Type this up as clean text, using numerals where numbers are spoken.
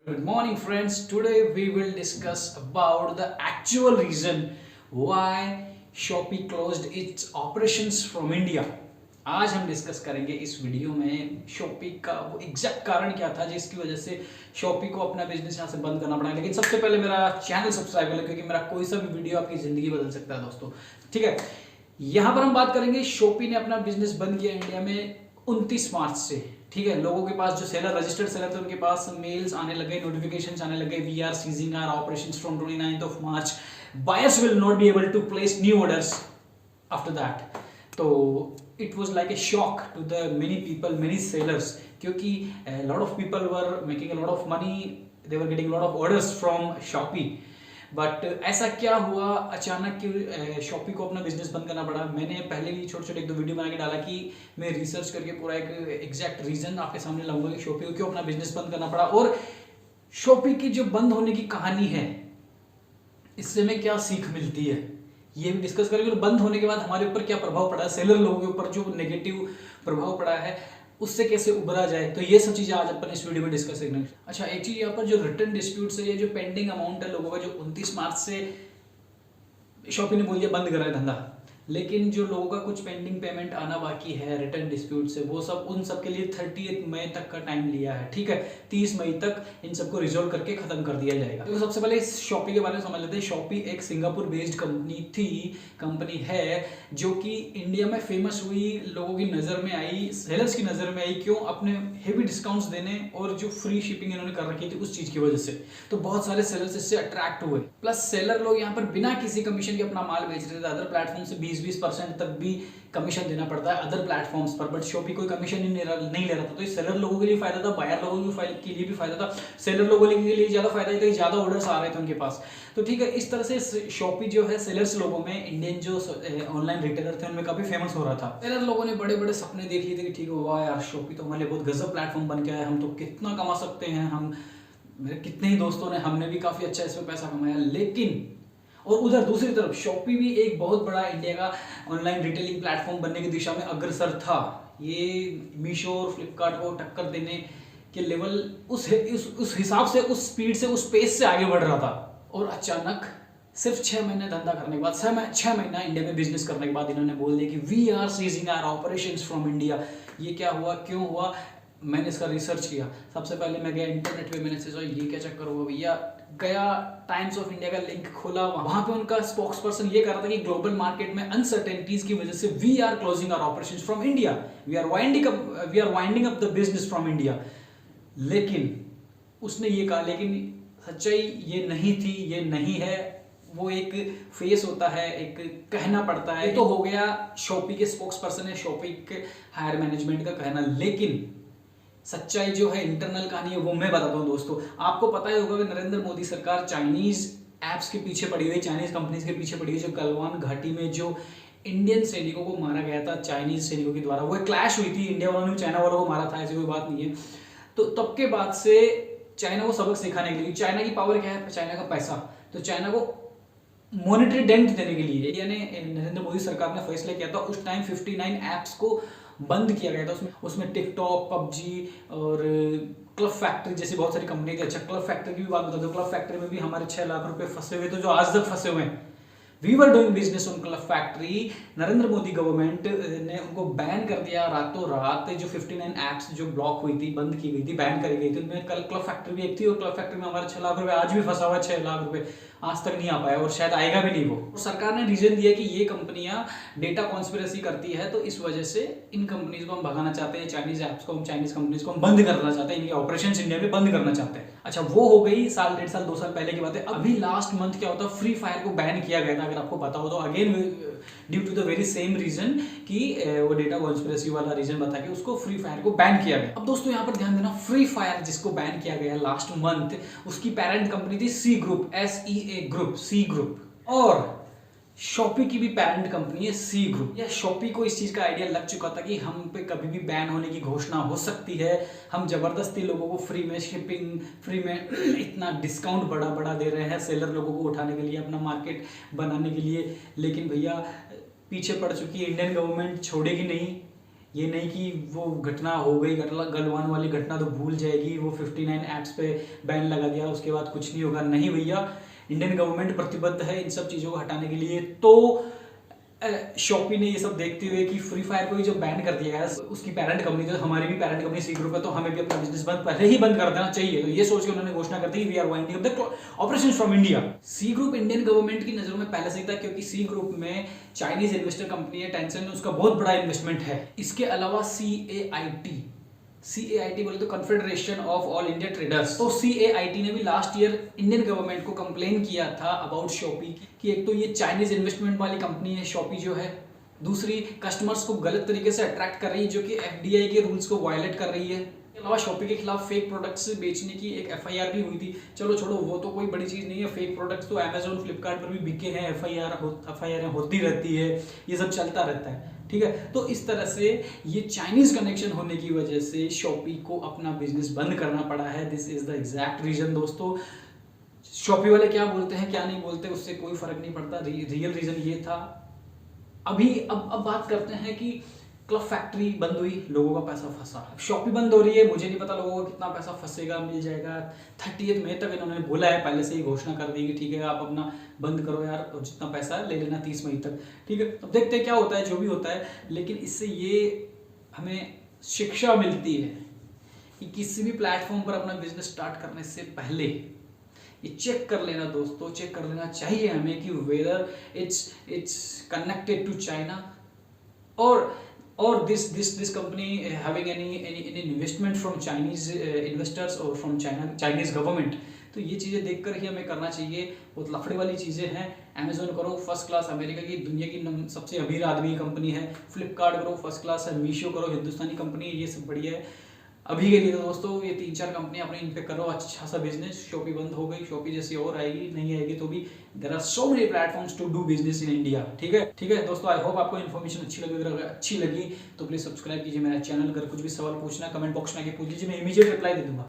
Good morning, friends. Today we will discuss about the actual reason why Shopee closed its operations from India. आज हम discuss करेंगे इस video में shoppe का वो एग्जैक्ट कारण क्या था जिसकी वजह से शॉपी को अपना बिजनेस यहाँ से बंद करना पड़ा। लेकिन सबसे पहले मेरा चैनल सब्सक्राइब कर लो क्योंकि मेरा कोई सा भी वीडियो आपकी जिंदगी बदल सकता है दोस्तों। ठीक है, यहाँ पर हम बात करेंगे शॉपी ने अपना बिजनेस बंद किया इंडिया में 29 मार्च से। ठीक है, लोगों के पास जो सेलर रजिस्टर्ड सेलर थे उनके पास मेल्स आने लगे, नोटिफिकेशंस आने लगे, we are ceasing our operations from 29th of March, buyers will not be able to place new orders after that. तो it was like a shock to the many people, many sellers, क्योंकि lot of people were making a lot of money, they were getting lot of orders from Shopee. But ऐसा क्या हुआ अचानक कि shoppe को अपना business बंद करना पड़ा। मैंने पहले भी छोटे छोटे एक दो वीडियो बना के डाला कि मैं रिसर्च करके पूरा एक एग्जैक्ट रीजन आपके सामने लाऊंगा कि शॉपी को क्यों अपना बिजनेस बंद करना पड़ा और शॉपी की जो बंद होने की कहानी है इससे हमें क्या सीख मिलती है ये भी डिस्कस करेंगे। और बंद होने के बाद हमारे ऊपर क्या प्रभाव पड़ा है, सेलर लोगों के ऊपर जो नेगेटिव प्रभाव पड़ा है उससे कैसे उबरा जाए, तो ये सब चीजें आज अपन इस वीडियो में डिस्कस करेंगे। अच्छा, एक चीज यहाँ पर जो रिटर्न डिस्प्यूट है, ये जो पेंडिंग अमाउंट है लोगों का, जो 29 मार्च से शॉपी ने बोल दिया बंद करा है धंधा, लेकिन जो लोगों का कुछ पेंडिंग पेमेंट आना बाकी है रिटर्न डिस्प्यूट से, वो सब उन सब के लिए 30 मई तक का टाइम लिया है। ठीक है, 30 मई तक इन सबको रिजोल्व करके खत्म कर दिया जाएगा। तो सबसे पहले इस शॉपी के बारे में समझ लेते हैं। शॉपी एक सिंगापुर बेस्ड कंपनी है जो कि इंडिया में फेमस हुई, लोगों की नज़र में आई, सेलर्स की नज़र में आई। क्यों? अपने हेवी डिस्काउंट्स देने और जो फ्री शिपिंग इन्होंने कर रखी थी उस चीज़ की वजह से। तो बहुत सारे सेलर्स इससे अट्रैक्ट हुए। प्लस सेलर लोग यहाँ पर बिना किसी कमीशन के अपना माल बेच रहे थे। अदर प्लेटफॉर्म से 20% तक भी कमीशन देना पड़ता है अदर प्लेटफॉर्म्स पर, बट शॉपी कोई कमीशन नहीं ले रहा था। तो ये सेलर लोगों के लिए फायदा था, बायर लोगों के लिए भी फायदा था, सेलर लोगों के लिए ज्यादा फायदा था, ज्यादा ऑर्डर्स आ रहे थे उनके पास। तो ठीक है, इस तरह से शॉपी जो है सेलर्स लोगों में, इंडियन जो ऑनलाइन रिटेलर थे उनमें काफी फेमस हो रहा था। सेलर लोगों ने बड़े बड़े सपने देख लिए थे कि ठीक हुआ यार, शॉपी तो हमारे लिए बहुत गजब प्लेटफॉर्म बन गया है, हम तो कितना कमा सकते हैं। हम मेरे कितने ही दोस्तों ने, हमने भी काफी अच्छा इसमें पैसा कमाया। लेकिन और उधर दूसरी तरफ शॉपी भी एक बहुत बड़ा इंडिया का ऑनलाइन रिटेलिंग प्लेटफॉर्म बनने की दिशा में अग्रसर था। ये मीशो और फ्लिपकार्ट को टक्कर देने के लेवल उस हिसाब से, उस स्पीड से, उस पेस से आगे बढ़ रहा था। और अचानक सिर्फ 6 महीने धंधा करने के बाद, 6 महीना इंडिया में बिजनेस करने के बाद इन्होंने बोल दिया कि we are ceasing our operations from India. ये क्या हुआ, क्यों हुआ? मैंने इसका रिसर्च किया। सबसे पहले मैं गया इंटरनेट पे, मैंने सोचा ये क्या चक्कर हुआ भैया। गया टाइम्स ऑफ इंडिया का लिंक खोला, वहां पे उनका स्पोक्स पर्सन ये कह रहा था कि ग्लोबल मार्केट में अनसर्टेनिटीज की वजह से we are closing our operations from India, we are winding up the business from India. लेकिन उसने ये कहा, लेकिन सच्चाई ये नहीं थी, ये नहीं है। वो एक फेस होता है, एक कहना पड़ता है। ये तो हो गया शॉपी के स्पोक्स पर्सन है, शॉपी के हायर मैनेजमेंट का कहना। लेकिन सच्चाई जो है, इंटरनल कहानी है, वो मैं बताता हूँ दोस्तों। आपको पता ही होगा कि नरेंद्र मोदी सरकार चाइनीज एप्स के पीछे पड़ी हुई, चाइनीज कंपनीज के पीछे पड़ी हुई। जो गलवान घाटी में जो इंडियन सैनिकों को मारा गया था चाइनीज सैनिकों के द्वारा, वो क्लैश हुई थी, इंडिया वालों ने चाइना वालों को मारा था, ऐसी कोई बात नहीं है। तो तब के बाद से चाइना को सबक सिखाने के लिए, चाइना की पावर क्या है, चाइना का पैसा, तो चाइना को मॉनेटरी डेंट देने के लिए यानी नरेंद्र मोदी सरकार ने फैसला किया था। उस टाइम 59 एप्स को बंद किया गया था। उसमें टिकटॉक, पबजी और क्लब फैक्ट्री जैसी बहुत सारी कंपनी थी। अच्छा, क्लब फैक्ट्री की भी बात बता दो। क्लब फैक्ट्री में भी हमारे 6 लाख रुपए फंसे हुए थे, जो आज तक फंसे हुए हैं। We were doing business on club factory. Narendra Modi government ने उनको बैन कर दिया रातों रात। जो 59 एप्स जो ब्लॉक हुई थी, बंद की गई थी, बैन करी गई थी, उनमें कल क्लब फैक्ट्री भी एक थी। और क्लब फैक्ट्री में हमारे 6 लाख रुपए आज भी फंसा हुआ है। 6 लाख रुपए आज तक नहीं आ पाया और शायद आएगा भी नहीं वो। और सरकार ने रीजन दिया कि ये कंपनियां डेटा कॉन्स्पिरेसी करती है, तो इस वजह से इन कंपनीज को हम भगाना चाहते हैं, चाइनीज एप्स को, हम चाइनीज कंपनीज को हम बंद करना चाहते हैं, इनके ऑपरेशंस इंडिया में बंद करना चाहते हैं। अच्छा, वो हो गई साल, 1.5 साल, 2 साल पहले की बात है। अभी लास्ट मंथ क्या होता है, फ्री फायर को बैन किया गया था, अगर आपको पता हो तो। Again due to the very same reason कि वो डेटा कॉन्स्पिरेसी वाला रीजन बता के उसको फ्री फायर को बैन किया गया। अब दोस्तों यहाँ पर ध्यान देना, फ्री फायर जिसको बैन किया गया लास्ट मंथ, उसकी पेरेंट कंपनी थी Sea group, SEA group, Sea group. और शॉपी की भी पेरेंट कंपनी है सी ग्रुप। या शॉपी को इस चीज का आइडिया लग चुका था कि हम पे कभी भी बैन होने की घोषणा हो सकती है, हम जबरदस्ती लोगों को फ्री में शिपिंग, फ्री में इतना डिस्काउंट बड़ा दे रहे हैं सेलर लोगों को उठाने के लिए, अपना मार्केट बनाने के लिए। लेकिन भैया पीछे पड़ चुकी है इंडियन गवर्नमेंट, छोड़ेगी नहीं। ये नहीं कि वो घटना हो गई, गलवान वाली घटना तो भूल जाएगी, वो 59 ऐप्स पे बैन लगा दिया उसके बाद कुछ नहीं होगा। नहीं भैया, इंडियन गवर्नमेंट प्रतिबद्ध है इन सब चीज़ों को हटाने के लिए। तो शॉपी ने ये सब देखते हुए कि फ्री फायर को ही जो बैन कर दिया गया, उसकी पेरेंट कंपनी, तो हमारी भी पेरेंट कंपनी सी ग्रुप है, तो हमें भी अपना बिजनेस पहले ही बंद कर देना चाहिए। तो ये सोच के उन्होंने घोषणा कर दी, we are winding up the operations from India. Sea group Indian government की नजरों में पहले से ही था, क्योंकि सी ग्रुप में चाइनीज इन्वेस्टर कंपनी है टेंसेंट, उसका बहुत बड़ा इन्वेस्टमेंट है। इसके अलावा CAIT बोले तो confederation of all India traders, तो CAIT ने भी लास्ट ईयर इंडियन गवर्नमेंट को कंप्लेन किया था अबाउट शॉपी कि एक तो ये चाइनीज इन्वेस्टमेंट वाली कंपनी है शॉपी जो है, दूसरी कस्टमर्स को गलत तरीके से अट्रैक्ट कर रही है जो कि FDI के रूल्स को वायलेट कर रही है। इसके अलावा शॉपी के खिलाफ फेक प्रोडक्ट्स बेचने की एक FIR भी हुई थी। चलो छोड़ो, वो तो कोई बड़ी चीज़ नहीं है, फेक प्रोडक्ट्स तो अमेजोन फ्लिपकार्ट पर भी बिके हैं, FIR होती रहती है, ये सब चलता रहता है, ठीक है। तो इस तरह से ये चाइनीज कनेक्शन होने की वजह से शॉपी को अपना बिजनेस बंद करना पड़ा है। This is the exact reason दोस्तों। शॉपी वाले क्या बोलते हैं क्या नहीं बोलते उससे कोई फर्क नहीं पड़ता, रियल रीजन ये था। अब बात करते हैं कि क्लब फैक्ट्री बंद हुई, लोगों का पैसा फंसा, शॉपी बंद हो रही है, मुझे नहीं पता लोगों को कितना पैसा फंसेगा, मिल जाएगा 30 मई तक इन्होंने बोला है, पहले से ही घोषणा कर दी कि ठीक है आप अपना बंद करो यार, और जितना पैसा ले लेना 30 मई तक, ठीक है। अब देखते हैं क्या होता है, जो भी होता है। लेकिन इससे ये हमें शिक्षा मिलती है कि किसी भी प्लेटफॉर्म पर अपना बिजनेस स्टार्ट करने से पहले ये चेक कर लेना दोस्तों, चेक कर लेना चाहिए हमें कि whether it's connected to China और this company having any investment from Chinese investors or from Chinese government। तो ये चीज़ें देखकर ही हमें करना चाहिए। बहुत लफड़े वाली चीज़ें हैं। अमेजोन करो फर्स्ट क्लास, अमेरिका की दुनिया की सबसे अमीर आदमी की कंपनी है। फ्लिपकार्ट करो फर्स्ट क्लास है। मीशो करो हिंदुस्तानी कंपनी है, ये सब बढ़िया है। अभी के लिए तो दोस्तों ये 3-4 कंपनी अपने इन पे करो अच्छा सा बिजनेस। शॉपी बंद हो गई, शॉपी जैसी और आएगी, नहीं आएगी तो भी there are so many platforms to do business in India, ठीक है दोस्तों। आई होप आपको इन्फॉर्मेशन अच्छी लगी तो प्लीज सब्सक्राइब कीजिए मेरा चैनल। अगर कुछ भी सवाल पूछना कमेंट बॉक्स में आके पूछ लीजिए, मैं इमीडिएट रिप्लाई दे दूंगा।